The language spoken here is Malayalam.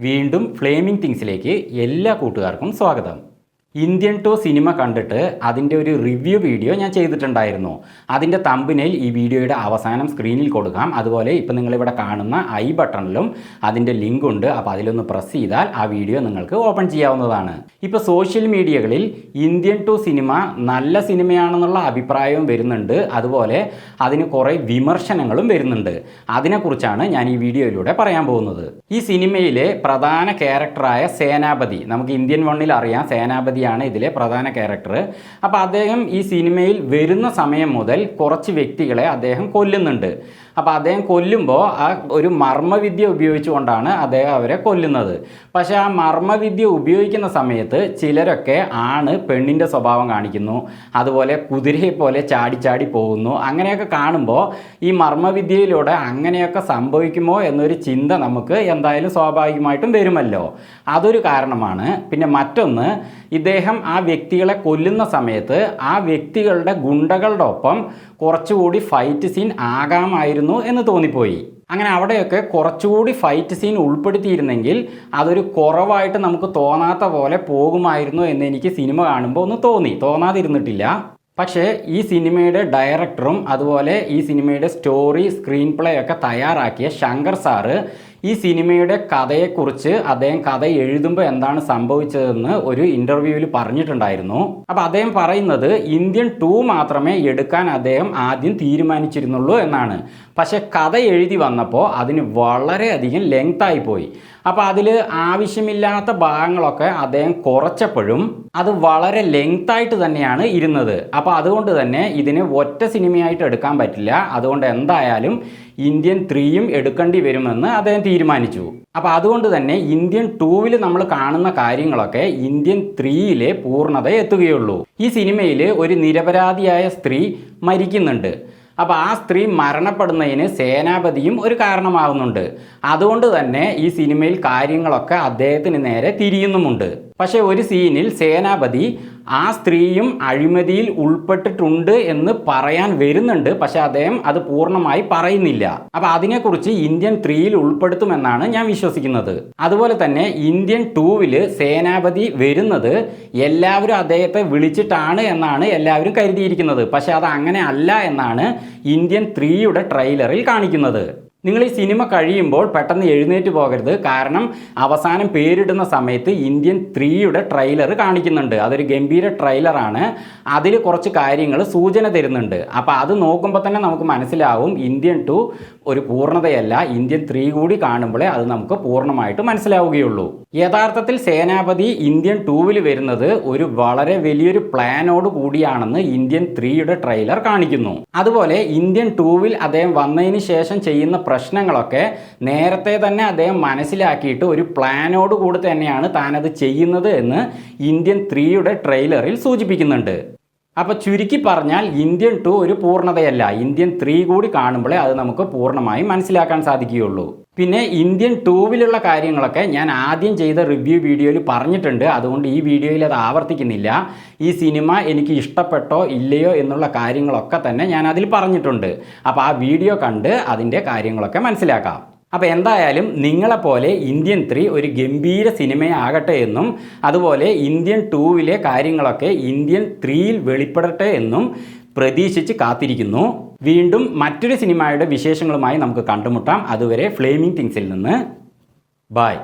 വീണ്ടും ഫ്ലേമിംഗ് തിങ്സിലേക്ക് എല്ലാ കൂട്ടുകാർക്കും സ്വാഗതം. ഇന്ത്യൻ 2 സിനിമ കണ്ടിട്ട് അതിൻ്റെ ഒരു റിവ്യൂ വീഡിയോ ഞാൻ ചെയ്തിട്ടുണ്ടായിരുന്നു. അതിൻ്റെ തമ്പനെയിൽ ഈ വീഡിയോയുടെ അവസാനം സ്ക്രീനിൽ കൊടുക്കാം. അതുപോലെ ഇപ്പോൾ നിങ്ങളിവിടെ കാണുന്ന ഐ ബട്ടണിലും അതിൻ്റെ ലിങ്ക് ഉണ്ട്. അപ്പോൾ അതിലൊന്ന് പ്രസ് ചെയ്താൽ ആ വീഡിയോ നിങ്ങൾക്ക് ഓപ്പൺ ചെയ്യാവുന്നതാണ്. ഇപ്പോൾ സോഷ്യൽ മീഡിയകളിൽ ഇന്ത്യൻ 2 സിനിമ നല്ല സിനിമയാണെന്നുള്ള അഭിപ്രായവും വരുന്നുണ്ട്. അതുപോലെ അതിന് കുറേ വിമർശനങ്ങളും വരുന്നുണ്ട്. അതിനെക്കുറിച്ചാണ് ഞാൻ ഈ വീഡിയോയിലൂടെ പറയാൻ പോകുന്നത്. ഈ സിനിമയിലെ പ്രധാന ക്യാരക്ടറായ സേനാപതി, നമുക്ക് ഇന്ത്യൻ 1 അറിയാം, സേനാപതി ാണ് ഇതിലെ പ്രധാന ക്യാരക്ടർ. അപ്പോൾ അദ്ദേഹം ഈ സിനിമയിൽ വരുന്ന സമയം മുതൽ കുറച്ച് വ്യക്തികളെ അദ്ദേഹം കൊല്ലുന്നുണ്ട്. അപ്പോൾ അദ്ദേഹം കൊല്ലുമ്പോൾ ആ ഒരു മർമ്മവിദ്യ ഉപയോഗിച്ചുകൊണ്ടാണ് അദ്ദേഹം അവരെ കൊല്ലുന്നത്. പക്ഷേ ആ മർമ്മവിദ്യ ഉപയോഗിക്കുന്ന സമയത്ത് ചിലരൊക്കെ ആണ് പെണ്ണിൻ്റെ സ്വഭാവം കാണിക്കുന്നു, അതുപോലെ കുതിരയെ പോലെ ചാടി പോകുന്നു. അങ്ങനെയൊക്കെ കാണുമ്പോൾ ഈ മർമ്മവിദ്യയിലൂടെ അങ്ങനെയൊക്കെ സംഭവിക്കുമോ എന്നൊരു ചിന്ത നമുക്ക് എന്തായാലും സ്വാഭാവികമായിട്ടും വരുമല്ലോ. അതൊരു കാരണമാണ്. പിന്നെ മറ്റൊന്ന്, ഇദ്ദേഹം ആ വ്യക്തികളെ കൊല്ലുന്ന സമയത്ത് ആ വ്യക്തികളുടെ ഗുണ്ടകളുടെ ഒപ്പം കുറച്ചുകൂടി ഫൈറ്റ് സീൻ ആകാമായിരുന്നു എന്ന് തോന്നിപ്പോയി. അങ്ങനെ അവിടെയൊക്കെ കുറച്ചുകൂടി ഫൈറ്റ് സീൻ ഉൾപ്പെടുത്തിയിരുന്നെങ്കിൽ അതൊരു കുറവായിട്ട് നമുക്ക് തോന്നാത്ത പോലെ പോകുമായിരുന്നു എന്ന് എനിക്ക് സിനിമ കാണുമ്പോൾ ഒന്ന് തോന്നാതിരുന്നിട്ടില്ല. പക്ഷേ ഈ സിനിമയുടെ ഡയറക്ടറും അതുപോലെ ഈ സിനിമയുടെ സ്റ്റോറി സ്ക്രീൻ പ്ലേ ഒക്കെ തയ്യാറാക്കിയ ശങ്കർ സാറ് ഈ സിനിമയുടെ കഥയെക്കുറിച്ച് അദ്ദേഹം കഥ എഴുതുമ്പോൾ എന്താണ് സംഭവിച്ചതെന്ന് ഒരു ഇൻ്റർവ്യൂവിൽ പറഞ്ഞിട്ടുണ്ടായിരുന്നു. അപ്പോൾ അദ്ദേഹം പറയുന്നത് ഇന്ത്യൻ 2 മാത്രമേ എടുക്കാൻ അദ്ദേഹം ആദ്യം തീരുമാനിച്ചിരുന്നുള്ളൂ എന്നാണ്. പക്ഷേ കഥ എഴുതി വന്നപ്പോൾ അതിന് വളരെയധികം ലെങ്തായി പോയി. അപ്പോൾ അതിൽ ആവശ്യമില്ലാത്ത ഭാഗങ്ങളൊക്കെ അദ്ദേഹം കുറച്ചപ്പോഴും അത് വളരെ ലെങ്തായിട്ട് തന്നെയാണ് ഇരുന്നത്. അപ്പോൾ അതുകൊണ്ട് തന്നെ ഇതിന് ഒറ്റ സിനിമയായിട്ട് എടുക്കാൻ പറ്റില്ല. അതുകൊണ്ട് എന്തായാലും ഇന്ത്യൻ 3യും എടുക്കേണ്ടി വരുമെന്ന് അദ്ദേഹം തീരുമാനിച്ചു. അപ്പോൾ അതുകൊണ്ട് തന്നെ ഇന്ത്യൻ 2വിൽ നമ്മൾ കാണുന്ന കാര്യങ്ങളൊക്കെ ഇന്ത്യൻ 3യിലെ പൂർണ്ണത എത്തുകയുള്ളൂ. ഈ സിനിമയിൽ ഒരു നിരപരാധിയായ സ്ത്രീ മരിക്കുന്നുണ്ട്. അപ്പോൾ ആ സ്ത്രീ മരണപ്പെടുന്നതിന് സേനാപതിയും ഒരു കാരണമാകുന്നുണ്ട്. അതുകൊണ്ട് തന്നെ ഈ സിനിമയിൽ കാര്യങ്ങളൊക്കെ അദ്ദേഹത്തിന് നേരെ തിരിയുന്നുമുണ്ട്. പക്ഷേ ഒരു സീനിൽ സേനാപതി ആ സ്ത്രീയും അഴിമതിയിൽ ഉൾപ്പെട്ടിട്ടുണ്ട് എന്ന് പറയാൻ വരുന്നുണ്ട്. പക്ഷേ അദ്ദേഹം അത് പൂർണ്ണമായി പറയുന്നില്ല. അപ്പോൾ അതിനെക്കുറിച്ച് ഇന്ത്യൻ 3യിൽ ഉൾപ്പെടുത്തുമെന്നാണ് ഞാൻ വിശ്വസിക്കുന്നത്. അതുപോലെ തന്നെ ഇന്ത്യൻ 2വിൽ സേനാപതി വരുന്നത് എല്ലാവരും അദ്ദേഹത്തെ വിളിച്ചിട്ടാണ് എന്നാണ് എല്ലാവരും കരുതിയിരിക്കുന്നത്. പക്ഷേ അത് അങ്ങനെ അല്ല എന്നാണ് ഇന്ത്യൻ 3യുടെ ട്രെയിലറിൽ കാണിക്കുന്നത്. നിങ്ങൾ ഈ സിനിമ കഴിയുമ്പോൾ പെട്ടെന്ന് എഴുന്നേറ്റ് പോകരുത്. കാരണം അവസാനം പേരിടുന്ന സമയത്ത് ഇന്ത്യൻ 3യുടെ ട്രെയിലർ കാണിക്കുന്നുണ്ട്. അതൊരു ഗംഭീര ട്രെയിലറാണ്. അതിൽ കുറച്ച് കാര്യങ്ങൾ സൂചന തരുന്നുണ്ട്. അപ്പോൾ അത് നോക്കുമ്പോൾ തന്നെ നമുക്ക് മനസ്സിലാവും ഇന്ത്യൻ 2 ഒരു പൂർണ്ണതയല്ല. ഇന്ത്യൻ 3 കൂടി കാണുമ്പോഴേ അത് നമുക്ക് പൂർണ്ണമായിട്ട് മനസ്സിലാവുകയുള്ളൂ. യഥാർത്ഥത്തിൽ സേനാപതി ഇന്ത്യൻ 2വിൽ വരുന്നത് ഒരു വളരെ വലിയൊരു പ്ലാനോട് കൂടിയാണെന്ന് ഇന്ത്യൻ 3യുടെ ട്രെയിലർ കാണിക്കുന്നു. അതുപോലെ ഇന്ത്യൻ 2വിൽ അദ്ദേഹം വന്നതിന് ശേഷം ചെയ്യുന്ന പ്രശ്നങ്ങളൊക്കെ നേരത്തെ തന്നെ അദ്ദേഹം മനസ്സിലാക്കിയിട്ട് ഒരു പ്ലാനോട് കൂടി തന്നെയാണ് താനത് ചെയ്യുന്നത് എന്ന് ഇന്ത്യൻ 3യുടെ ട്രെയിലറിൽ സൂചിപ്പിക്കുന്നുണ്ട്. അപ്പോൾ ചുരുക്കി പറഞ്ഞാൽ ഇന്ത്യൻ 2 ഒരു പൂർണ്ണതയല്ല. ഇന്ത്യൻ 3 കൂടി കാണുമ്പോഴേ അത് നമുക്ക് പൂർണ്ണമായും മനസ്സിലാക്കാൻ സാധിക്കുകയുള്ളൂ. പിന്നെ ഇന്ത്യൻ 2വിലുള്ള കാര്യങ്ങളൊക്കെ ഞാൻ ആദ്യം ചെയ്ത റിവ്യൂ വീഡിയോയിൽ പറഞ്ഞിട്ടുണ്ട്. അതുകൊണ്ട് ഈ വീഡിയോയിൽ അത് ആവർത്തിക്കുന്നില്ല. ഈ സിനിമ എനിക്ക് ഇഷ്ടപ്പെട്ടോ ഇല്ലയോ എന്നുള്ള കാര്യങ്ങളൊക്കെ തന്നെ ഞാൻ അതിൽ പറഞ്ഞിട്ടുണ്ട്. അപ്പോൾ ആ വീഡിയോ കണ്ട് അതിൻ്റെ കാര്യങ്ങളൊക്കെ മനസ്സിലാക്കാം. അപ്പോൾ എന്തായാലും നിങ്ങളെപ്പോലെ ഇന്ത്യൻ 3 ഒരു ഗംഭീര സിനിമയാകട്ടെ എന്നും അതുപോലെ ഇന്ത്യൻ 2വിലെ കാര്യങ്ങളൊക്കെ ഇന്ത്യൻ 3യിൽ വെളിപ്പെടട്ടെ എന്നും പ്രതീക്ഷിച്ച് കാത്തിരിക്കുന്നു. വീണ്ടും മറ്റൊരു സിനിമയുടെ വിശേഷങ്ങളുമായി നമുക്ക് കണ്ടുമുട്ടാം. അതുവരെ ഫ്ലേമിംഗ് തിങ്സിൽ നിന്ന് ബൈ.